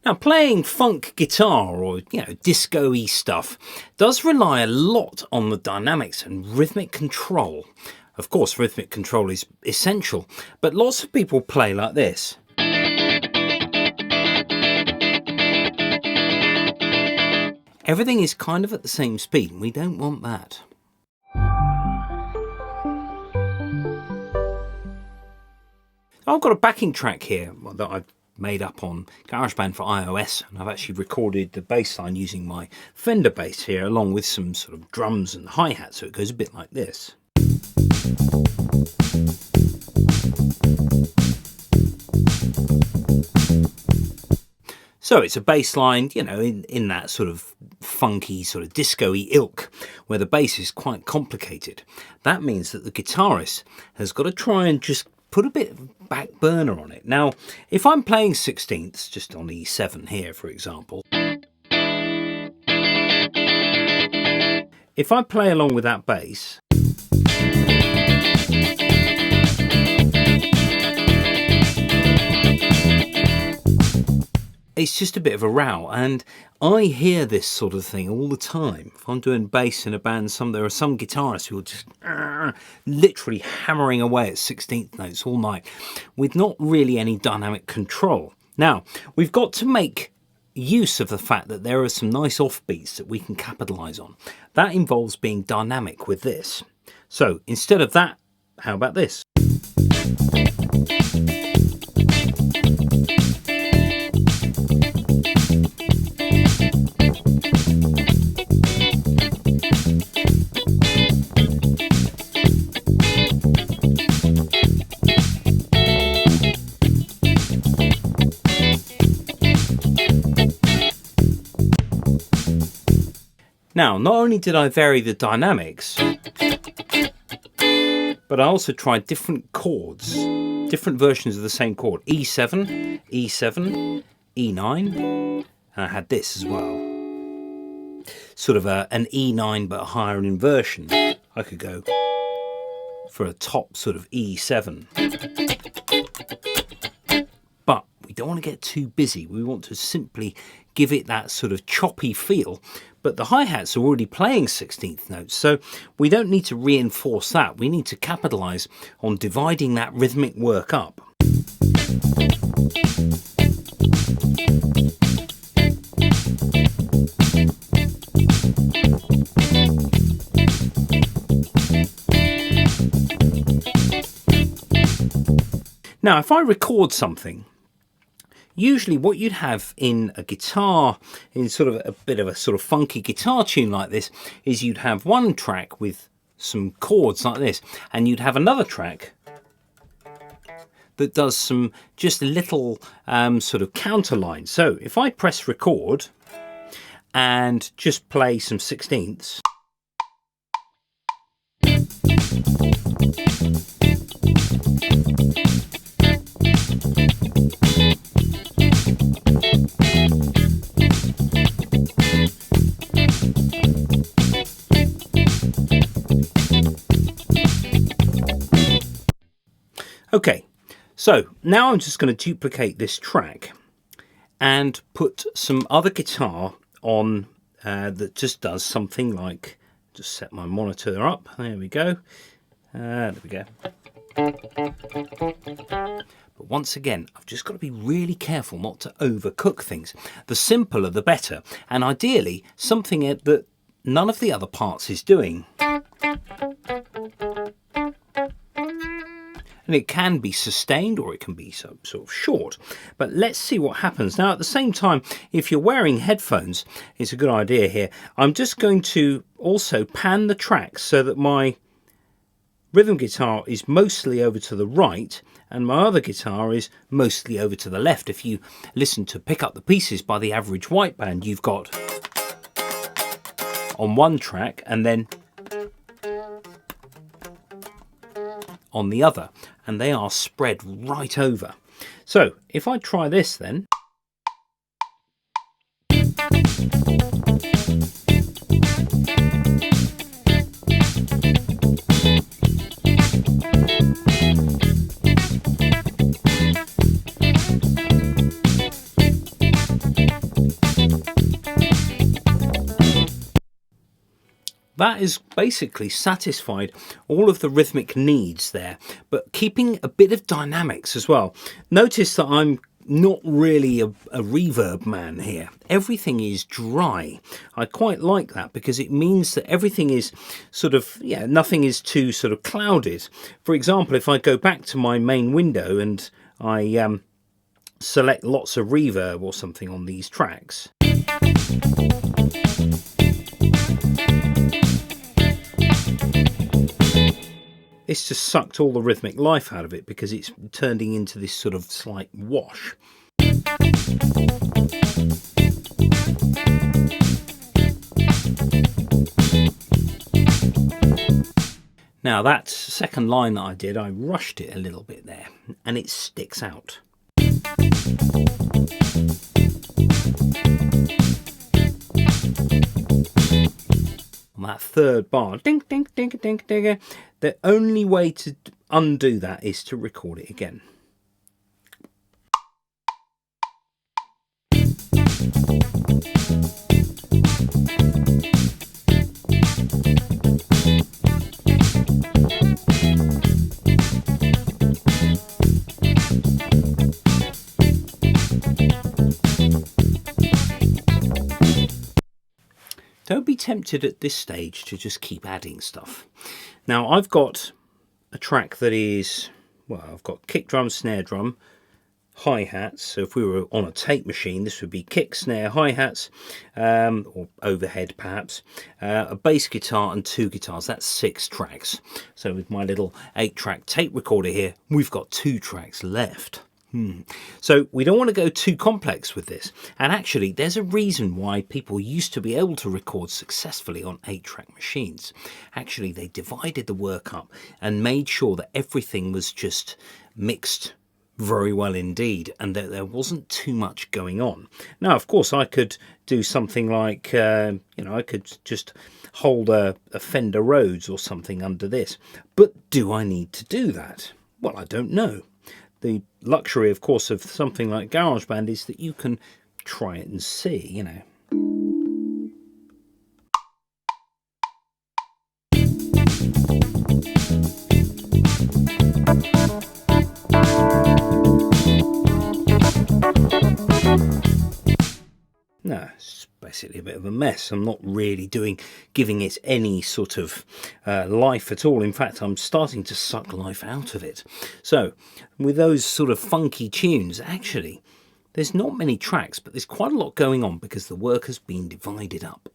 Now, playing funk guitar or, disco-y stuff does rely a lot on the dynamics and rhythmic control. Of course, rhythmic control is essential, but lots of people play like this. Everything is kind of at the same speed, and we don't want that. I've got a backing track here that I've made up on GarageBand for iOS, and I've actually recorded the bass line using my Fender bass here along with some sort of drums and hi-hat, so it goes a bit like this. So it's a bass line, in that sort of funky, sort of disco-y ilk, where the bass is quite complicated. That means that the guitarist has got to try and just put a bit of back burner on it. Now, if I'm playing 16ths, just on E7 here, for example, if I play along with that bass, it's just a bit of a row, and I hear this sort of thing all the time. If I'm doing bass in a band, there are some guitarists who are just literally hammering away at 16th notes all night with not really any dynamic control. Now, we've got to make use of the fact that there are some nice offbeats that we can capitalize on. That involves being dynamic with this. So instead of that, how about this? Now, not only did I vary the dynamics, but I also tried different chords, different versions of the same chord. E7, E7, E9, and I had this as well. Sort of an E9 but a higher inversion. I could go for a top sort of E7. But we don't want to get too busy. We want to simply give it that sort of choppy feel. But the hi-hats are already playing 16th notes, so we don't need to reinforce that. We need to capitalize on dividing that rhythmic work up. Now, if I record something, usually what you'd have in a guitar, in sort of a bit of a sort of funky guitar tune like this, is you'd have one track with some chords like this, and you'd have another track that does some just little sort of counter lines. So if I press record and just play some 16ths, okay, so now I'm just going to duplicate this track and put some other guitar on that just does something like, just set my monitor up, there we go, there we go. But once again, I've just got to be really careful not to overcook things. The simpler the better, and ideally something that none of the other parts is doing. And it can be sustained or it can be sort of short. But let's see what happens. Now, at the same time, if you're wearing headphones, it's a good idea here. I'm just going to also pan the tracks so that my rhythm guitar is mostly over to the right and my other guitar is mostly over to the left. If you listen to Pick Up the Pieces by the Average White Band, you've got on one track and then on the other, and they are spread right over. So if I try this then, that is basically satisfied all of the rhythmic needs there, but keeping a bit of dynamics as well. Notice that I'm not really a reverb man here. Everything is dry. I quite like that because it means that everything is sort of, yeah, nothing is too sort of clouded. For example, if I go back to my main window and I select lots of reverb or something on these tracks, it's just sucked all the rhythmic life out of it because it's turning into this sort of slight wash. Now that second line that I did, I rushed it a little bit there and it sticks out. On that third bar, ding, ding, ding, ding, ding, the only way to undo that is to record it again. Don't be tempted at this stage to just keep adding stuff. Now I've got a track that is, well, I've got kick drum, snare drum, hi-hats. So if we were on a tape machine, this would be kick, snare, hi-hats, or overhead perhaps, a bass guitar and 2 guitars. That's 6 tracks. So with my little 8-track tape recorder here, we've got 2 tracks left. So we don't want to go too complex with this. And actually, there's a reason why people used to be able to record successfully on 8-track machines. Actually, they divided the work up and made sure that everything was just mixed very well indeed, and that there wasn't too much going on. Now, of course, I could do something like, I could just hold a Fender Rhodes or something under this. But do I need to do that? Well, I don't know. The luxury, of course, of something like GarageBand is that you can try it and see, No, it's basically a bit of a mess. I'm not really giving it any sort of life at all. In fact, I'm starting to suck life out of it. So, with those sort of funky tunes, actually, there's not many tracks, but there's quite a lot going on because the work has been divided up.